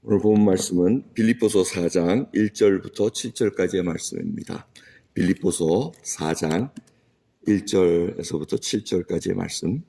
오늘 본 말씀은 빌립보서 4장 1절부터 7절까지의 말씀입니다. 빌립보서 4장 1절에서부터 7절까지의 말씀.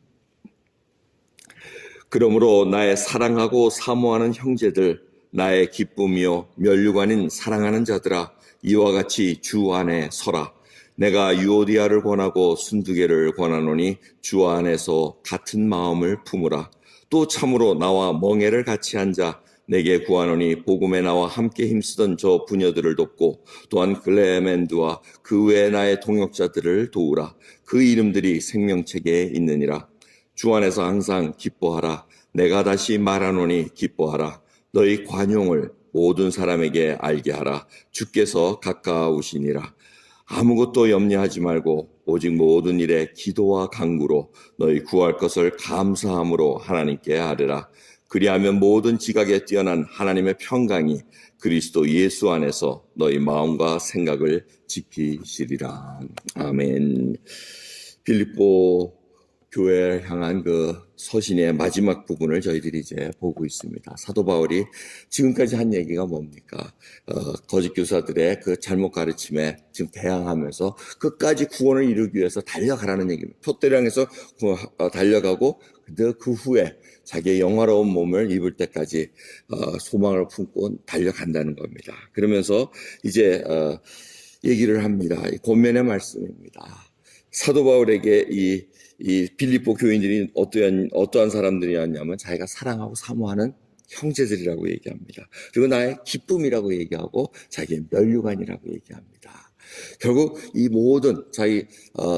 그러므로 나의 사랑하고 사모하는 형제들, 나의 기쁨이요 면류관인 사랑하는 자들아, 이와 같이 주 안에 서라. 내가 유오디아를 권하고 순두개를 권하노니 주 안에서 같은 마음을 품으라. 또 참으로 나와 멍에를 같이 앉아 내게 구하노니 복음에 나와 함께 힘쓰던 저 부녀들을 돕고 또한 클레멘드와 그 외 나의 동역자들을 도우라. 그 이름들이 생명책에 있느니라. 주 안에서 항상 기뻐하라. 내가 다시 말하노니 기뻐하라. 너희 관용을 모든 사람에게 알게 하라. 주께서 가까우시니라. 아무것도 염려하지 말고 오직 모든 일에 기도와 간구로 너희 구할 것을 감사함으로 하나님께 아뢰라. 그리하면 모든 지각에 뛰어난 하나님의 평강이 그리스도 예수 안에서 너희 마음과 생각을 지키시리라. 아멘. 빌립보 교회를 향한 그 서신의 마지막 부분을 저희들이 이제 보고 있습니다. 사도 바울이 지금까지 한 얘기가 뭡니까? 거짓 교사들의 그 잘못 가르침에 지금 대항하면서 끝까지 구원을 이루기 위해서 달려가라는 얘기입니다. 표대를 향해서 달려가고 그 후에 자기의 영화로운 몸을 입을 때까지 소망을 품고 달려간다는 겁니다. 그러면서 이제 얘기를 합니다. 권면의 말씀입니다. 사도 바울에게 이 빌립보 교인들이 어떠한 사람들이었냐면 자기가 사랑하고 사모하는 형제들이라고 얘기합니다. 그리고 나의 기쁨이라고 얘기하고 자기의 면류관이라고 얘기합니다. 결국 이 모든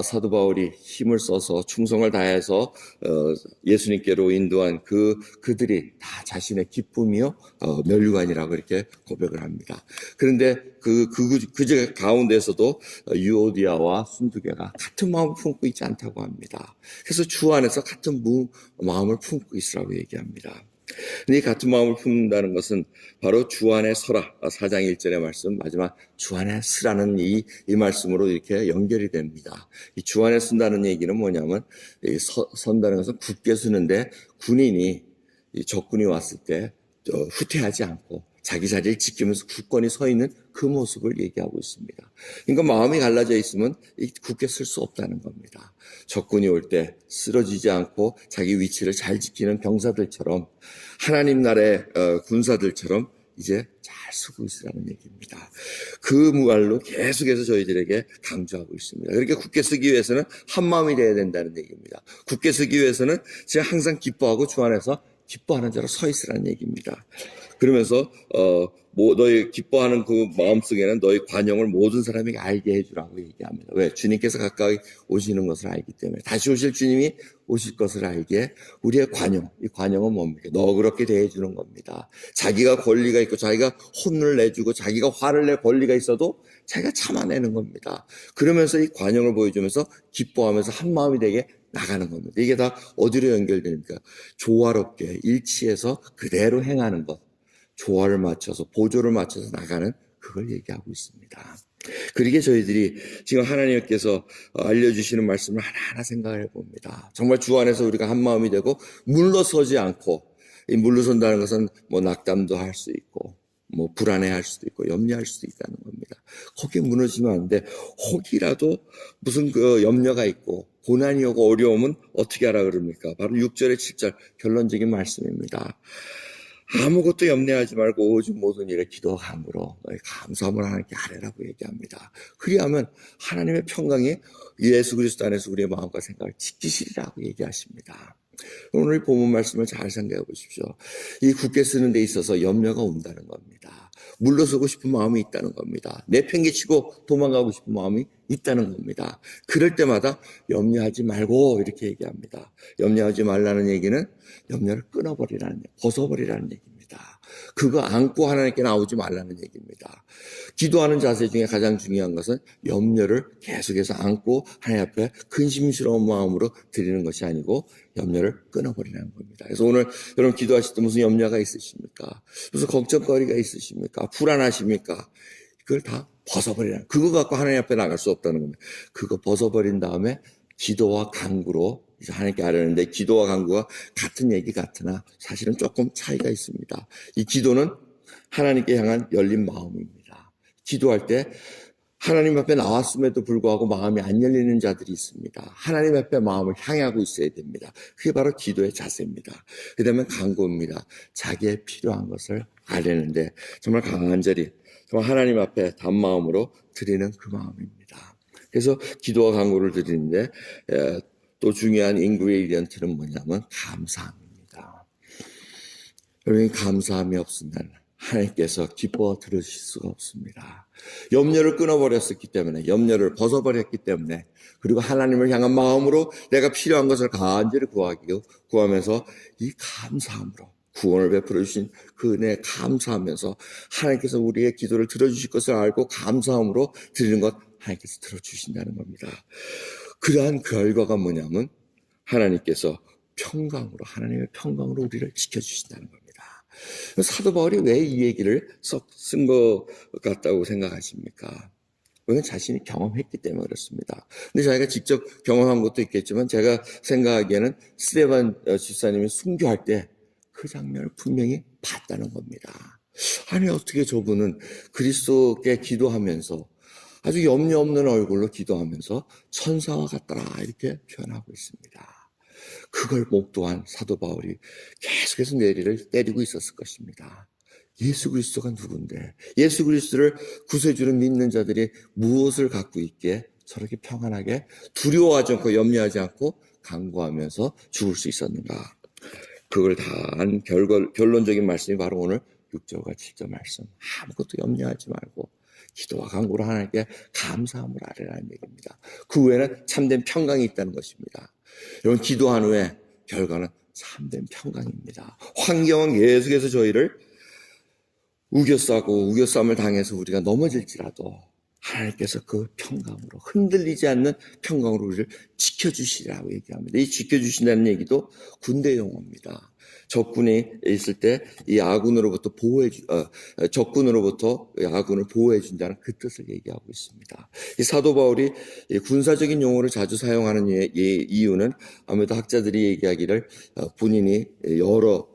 사도 바울이 힘을 써서 충성을 다해서 예수님께로 인도한 그들이 다 자신의 기쁨이요 면류관이라고 이렇게 고백을 합니다. 그런데 그 가운데서도 유오디아와 순두개가 같은 마음을 품고 있지 않다고 합니다. 그래서 주 안에서 같은 마음을 품고 있으라고 얘기합니다. 이 같은 마음을 품는다는 것은 바로 주 안에 서라. 4장 1절의 말씀, 마지막 주 안에 서라는 이 말씀으로 이렇게 연결이 됩니다. 이 주 안에 선다는 얘기는 뭐냐면, 선다는 것은 굳게 서는데 군인이 적군이 왔을 때 후퇴하지 않고 자기 자리를 지키면서 굳건히 서 있는 그 모습을 얘기하고 있습니다. 그러니까 마음이 갈라져 있으면 굳게 설 수 없다는 겁니다. 적군이 올 때 쓰러지지 않고 자기 위치를 잘 지키는 병사들처럼 하나님 나라의 군사들처럼 이제 잘 서고 있으라는 얘기입니다. 그 말로 계속해서 저희들에게 강조하고 있습니다. 그렇게 굳게 서기 위해서는 한 마음이 되어야 된다는 얘기입니다. 굳게 서기 위해서는 제가 항상 기뻐하고 주 안에서 기뻐하는 자로 서 있으라는 얘기입니다. 그러면서 너희 기뻐하는 그 마음속에는 너희 관용을 모든 사람에게 알게 해주라고 얘기합니다. 왜? 주님께서 가까이 오시는 것을 알기 때문에 다시 오실 주님이 오실 것을 알기에 우리의 관용, 이 관용은 뭡니까? 너그럽게 대해주는 겁니다. 자기가 권리가 있고 자기가 혼을 내주고 자기가 화를 낼 권리가 있어도 자기가 참아내는 겁니다. 그러면서 이 관용을 보여주면서 기뻐하면서 한 마음이 되게 나가는 겁니다. 이게 다 어디로 연결됩니까? 조화롭게 일치해서 그대로 행하는 것. 조화를 맞춰서 보조를 맞춰서 나가는 그걸 얘기하고 있습니다. 그러기에 저희들이 지금 하나님께서 알려주시는 말씀을 하나하나 생각을 해봅니다. 정말 주 안에서 우리가 한 마음이 되고 물러서지 않고, 이 물러선다는 것은 뭐 낙담도 할 수 있고 뭐 불안해할 수도 있고 염려할 수도 있다는 겁니다. 거기에 무너지면 안 돼. 혹이라도 무슨 그 염려가 있고 고난이 오고 어려움은 어떻게 하라 그럽니까? 바로 6절에 7절 결론적인 말씀입니다. 아무것도 염려하지 말고 오직 모든 일에 기도와 간구로 너희 감사함을 하나님께 아뢰라고 얘기합니다. 그리하면 하나님의 평강이 예수 그리스도 안에서 우리의 마음과 생각을 지키시리라고 얘기하십니다. 오늘 본문 말씀을 잘 생각해 보십시오. 이 굳게 쓰는 데 있어서 염려가 온다는 겁니다. 물러서고 싶은 마음이 있다는 겁니다. 내팽개치고 도망가고 싶은 마음이 있다는 겁니다. 그럴 때마다 염려하지 말고 이렇게 얘기합니다. 염려하지 말라는 얘기는 염려를 끊어버리라는 얘기, 벗어버리라는 얘기입니다. 그거 안고 하나님께 나오지 말라는 얘기입니다. 기도하는 자세 중에 가장 중요한 것은 염려를 계속해서 안고 하나님 앞에 근심스러운 마음으로 드리는 것이 아니고 염려를 끊어버리라는 겁니다. 그래서 오늘 여러분 기도하실 때 무슨 염려가 있으십니까? 무슨 걱정거리가 있으십니까? 불안하십니까? 그걸 다 벗어버리라. 그거 갖고 하나님 앞에 나갈 수 없다는 겁니다. 그거 벗어버린 다음에 기도와 간구로 이제 하나님께 아뢰는데 기도와 간구가 같은 얘기 같으나 사실은 조금 차이가 있습니다. 이 기도는 하나님께 향한 열린 마음입니다. 기도할 때 하나님 앞에 나왔음에도 불구하고 마음이 안 열리는 자들이 있습니다. 하나님 앞에 마음을 향하고 있어야 됩니다. 그게 바로 기도의 자세입니다. 그 다음에 간구입니다. 자기의 필요한 것을 아뢰는데 정말 간절히 정말 하나님 앞에 단마음으로 드리는 그 마음입니다. 그래서 기도와 간구를 드리는데 또 중요한 인그레디언트는 뭐냐면 감사함입니다. 여러분, 감사함이 없으면 하나님께서 기뻐 들으실 수가 없습니다. 염려를 끊어버렸기 때문에, 염려를 벗어버렸기 때문에, 그리고 하나님을 향한 마음으로 내가 필요한 것을 간절히 구하면서 이 감사함으로 구원을 베풀어 주신 그 은혜에 감사하면서 하나님께서 우리의 기도를 들어주실 것을 알고 감사함으로 드리는 것 하나님께서 들어주신다는 겁니다. 그러한 결과가 뭐냐면 하나님께서 평강으로, 하나님의 평강으로 우리를 지켜주신다는 겁니다. 사도 바울이 왜 이 얘기를 쓴 것 같다고 생각하십니까? 그건 자신이 경험했기 때문에 그렇습니다. 근데 자기가 직접 경험한 것도 있겠지만 제가 생각하기에는 스데반 집사님이 순교할 때 그 장면을 분명히 봤다는 겁니다. 아니 어떻게 저분은 그리스도께 기도하면서 아주 염려 없는 얼굴로 기도하면서 천사와 같더라 이렇게 표현하고 있습니다. 그걸 목도한 사도 바울이 계속해서 내리를 때리고 있었을 것입니다. 예수 그리스도가 누군데, 예수 그리스도를 구세주로 믿는 자들이 무엇을 갖고 있기에 저렇게 평안하게 두려워하지 않고 염려하지 않고 간구하면서 죽을 수 있었는가. 그걸 다 한 결론적인 말씀이 바로 오늘 6절과 7절 말씀. 아무것도 염려하지 말고 기도와 간구로 하나님께 감사함을 아뢰라는 얘기입니다. 그 후에는 참된 평강이 있다는 것입니다. 여러분, 기도한 후에 결과는 참된 평강입니다. 환경은 계속해서 저희를 우겨싸움을 당해서 우리가 넘어질지라도 하나님께서 그 평강으로, 흔들리지 않는 평강으로 우리를 지켜주시라고 얘기합니다. 이 지켜주신다는 얘기도 군대 용어입니다. 적군이 있을 때 이 아군으로부터 적군으로부터 아군을 보호해준다는 그 뜻을 얘기하고 있습니다. 이 사도 바울이 군사적인 용어를 자주 사용하는 이유는 아무래도 학자들이 얘기하기를 본인이 여러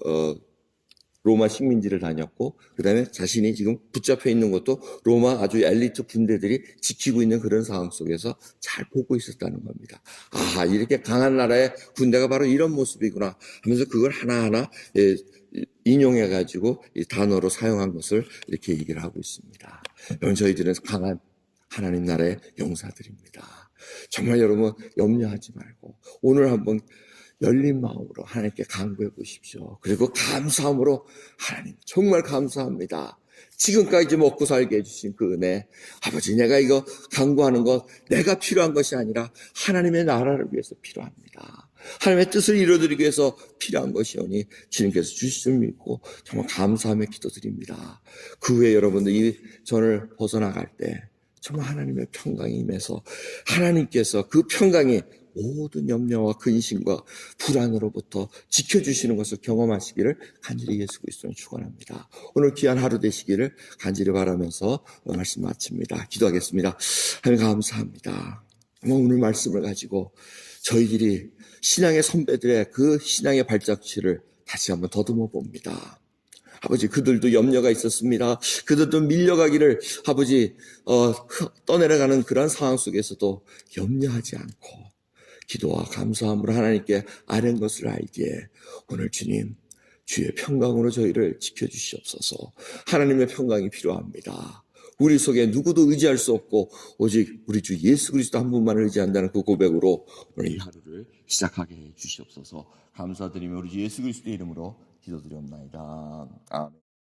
로마 식민지를 다녔고 그 다음에 자신이 지금 붙잡혀 있는 것도 로마 아주 엘리트 군대들이 지키고 있는 그런 상황 속에서 잘 보고 있었다는 겁니다. 아, 이렇게 강한 나라의 군대가 바로 이런 모습이구나 하면서 그걸 하나하나 인용해가지고 이 단어로 사용한 것을 이렇게 얘기를 하고 있습니다. 여러분, 저희들은 강한 하나님 나라의 용사들입니다. 정말 여러분 염려하지 말고 오늘 한번 열린 마음으로 하나님께 간구해 보십시오. 그리고 감사함으로 하나님 정말 감사합니다. 지금까지 먹고 살게 해주신 그 은혜, 아버지 내가 이거 간구하는 것 내가 필요한 것이 아니라 하나님의 나라를 위해서 필요합니다. 하나님의 뜻을 이루어드리기 위해서 필요한 것이오니 주님께서 주실 줄 믿고 정말 감사하며 기도드립니다. 그 후에 여러분들 이 전을 벗어나갈 때 정말 하나님의 평강이 임해서 하나님께서 그 평강이 모든 염려와 근심과 불안으로부터 지켜주시는 것을 경험하시기를 간절히 예수 그리스도는 축원합니다. 오늘 귀한 하루 되시기를 간절히 바라면서 말씀 마칩니다. 기도하겠습니다. 하나님 감사합니다. 오늘 말씀을 가지고 저희들이 신앙의 선배들의 그 신앙의 발자취를 다시 한번 더듬어 봅니다. 아버지, 그들도 염려가 있었습니다. 그들도 밀려가기를 아버지 떠내려가는 그런 상황 속에서도 염려하지 않고 기도와 감사함으로 하나님께 아뢰는 것을 알기에 오늘 주님 주의 평강으로 저희를 지켜주시옵소서. 하나님의 평강이 필요합니다. 우리 속에 누구도 의지할 수 없고 오직 우리 주 예수 그리스도 한 분만을 의지한다는 그 고백으로 오늘 이 하루를 시작하게 해 주시옵소서. 감사드리며 우리 주 예수 그리스도의 이름으로 기도드리옵나이다. 아멘.